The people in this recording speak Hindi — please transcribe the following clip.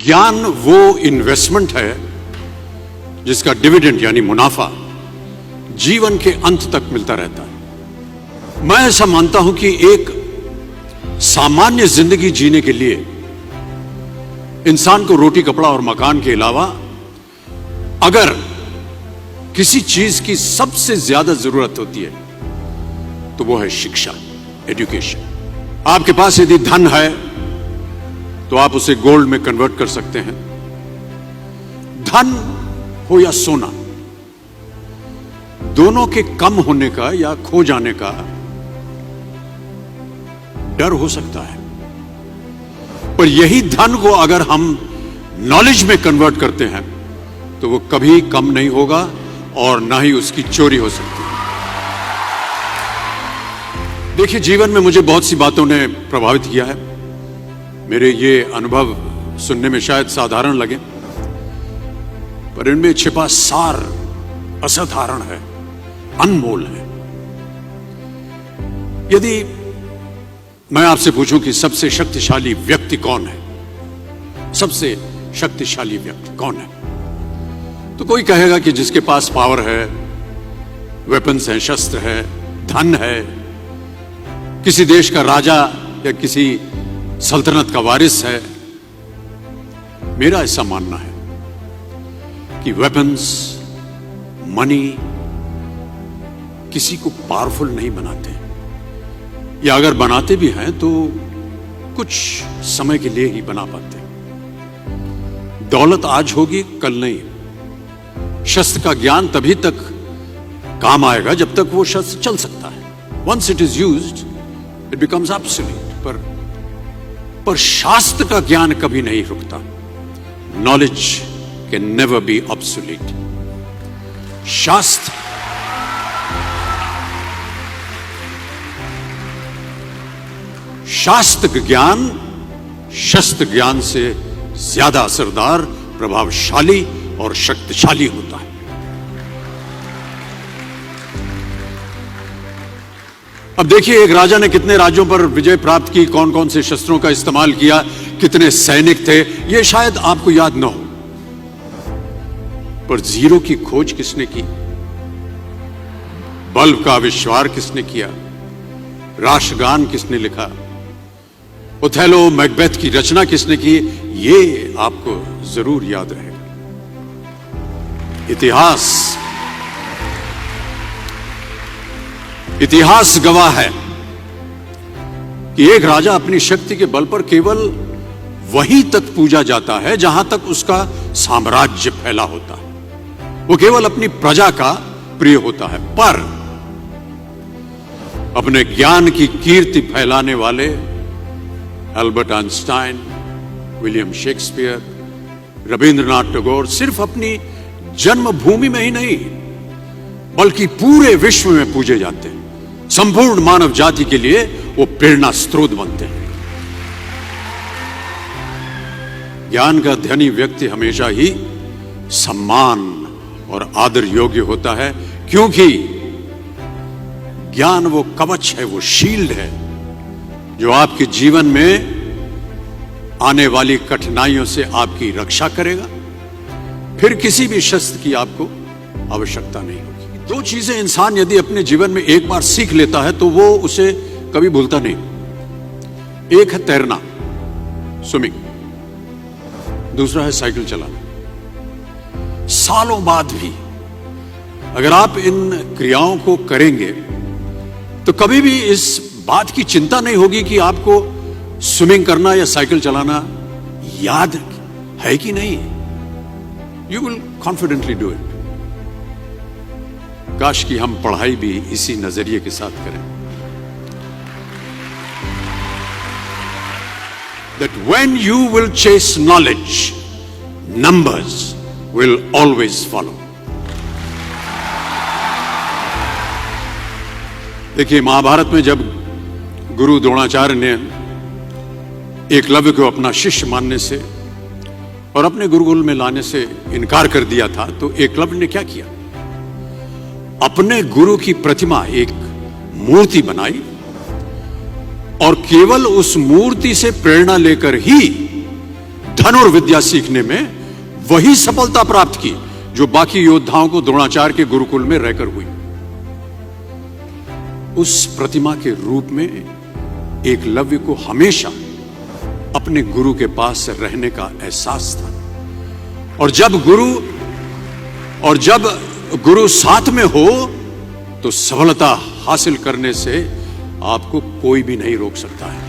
ज्ञान वो इन्वेस्टमेंट है जिसका डिविडेंड यानी मुनाफा जीवन के अंत तक मिलता रहता है। मैं ऐसा मानता हूं कि एक सामान्य जिंदगी जीने के लिए इंसान को रोटी कपड़ा और मकान के अलावा अगर किसी चीज की सबसे ज्यादा जरूरत होती है तो वो है शिक्षा, एजुकेशन। आपके पास यदि धन है तो आप उसे गोल्ड में कन्वर्ट कर सकते हैं। धन हो या सोना, दोनों के कम होने का या खो जाने का डर हो सकता है, पर यही धन को अगर हम नॉलेज में कन्वर्ट करते हैं तो वो कभी कम नहीं होगा और ना ही उसकी चोरी हो सकती है। देखिए, जीवन में मुझे बहुत सी बातों ने प्रभावित किया है। मेरे ये अनुभव सुनने में शायद साधारण लगे, पर इनमें छिपा सार असाधारण है, अनमोल है। यदि मैं आपसे पूछूं कि सबसे शक्तिशाली व्यक्ति कौन है, सबसे शक्तिशाली व्यक्ति कौन है, तो कोई कहेगा कि जिसके पास पावर है, वेपन्स हैं, शस्त्र है, धन है, किसी देश का राजा या किसी सल्तनत का वारिस है। मेरा ऐसा मानना है कि वेपन्स, मनी किसी को पावरफुल नहीं बनाते, या अगर बनाते भी हैं तो कुछ समय के लिए ही बना पाते। दौलत आज होगी, कल नहीं। शस्त्र का ज्ञान तभी तक काम आएगा जब तक वो शस्त्र चल सकता है। Once it is used it becomes absolute. पर शास्त्र का ज्ञान कभी नहीं रुकता। Knowledge can never be obsolete. शास्त्र ज्ञान शस्त्र ज्ञान से ज्यादा असरदार, प्रभावशाली और शक्तिशाली होता है। अब देखिए, एक राजा ने कितने राज्यों पर विजय प्राप्त की, कौन कौन से शस्त्रों का इस्तेमाल किया, कितने सैनिक थे, यह शायद आपको याद न हो, पर जीरो की खोज किसने की, बल्ब का आविष्कार किसने किया, राष्ट्रगान किसने लिखा, ओथेलो मैकबेथ की रचना किसने की, ये आपको जरूर याद रहेगा। इतिहास गवाह है कि एक राजा अपनी शक्ति के बल पर केवल वहीं तक पूजा जाता है जहां तक उसका साम्राज्य फैला होता है। वो केवल अपनी प्रजा का प्रिय होता है, पर अपने ज्ञान की कीर्ति फैलाने वाले Albert Einstein, William Shakespeare, Rabindranath Tagore सिर्फ अपनी जन्मभूमि में ही नहीं बल्कि पूरे विश्व में पूजे जाते हैं। संपूर्ण मानव जाति के लिए वो प्रेरणा स्रोत बनते हैं। ज्ञान का धनी व्यक्ति हमेशा ही सम्मान और आदर योग्य होता है, क्योंकि ज्ञान वो कवच है, वो शील्ड है जो आपके जीवन में आने वाली कठिनाइयों से आपकी रक्षा करेगा। फिर किसी भी शस्त्र की आपको आवश्यकता नहीं होगी। दो चीजें इंसान यदि अपने जीवन में एक बार सीख लेता है तो वो उसे कभी भूलता नहीं। एक है तैरना, स्विमिंग, दूसरा है साइकिल चलाना। सालों बाद भी अगर आप इन क्रियाओं को करेंगे तो कभी भी इस बात की चिंता नहीं होगी कि आपको स्विमिंग करना या साइकिल चलाना याद है कि नहीं। You will confidently do it. काश कि हम पढ़ाई भी इसी नजरिए के साथ करें, that when you will chase knowledge, numbers will always follow. देखिए, महाभारत में जब गुरु द्रोणाचार्य ने एकलव्य को अपना शिष्य मानने से और अपने गुरुकुल में लाने से इनकार कर दिया था, तो एकलव्य ने क्या किया? अपने गुरु की प्रतिमा, एक मूर्ति बनाई और केवल उस मूर्ति से प्रेरणा लेकर ही धनुर्विद्या सीखने में वही सफलता प्राप्त की जो बाकी योद्धाओं को द्रोणाचार्य के गुरुकुल में रहकर हुई। उस प्रतिमा के रूप में एकलव्य को हमेशा अपने गुरु के पास रहने का एहसास था। और जब गुरु साथ में हो तो सफलता हासिल करने से आपको कोई भी नहीं रोक सकता है।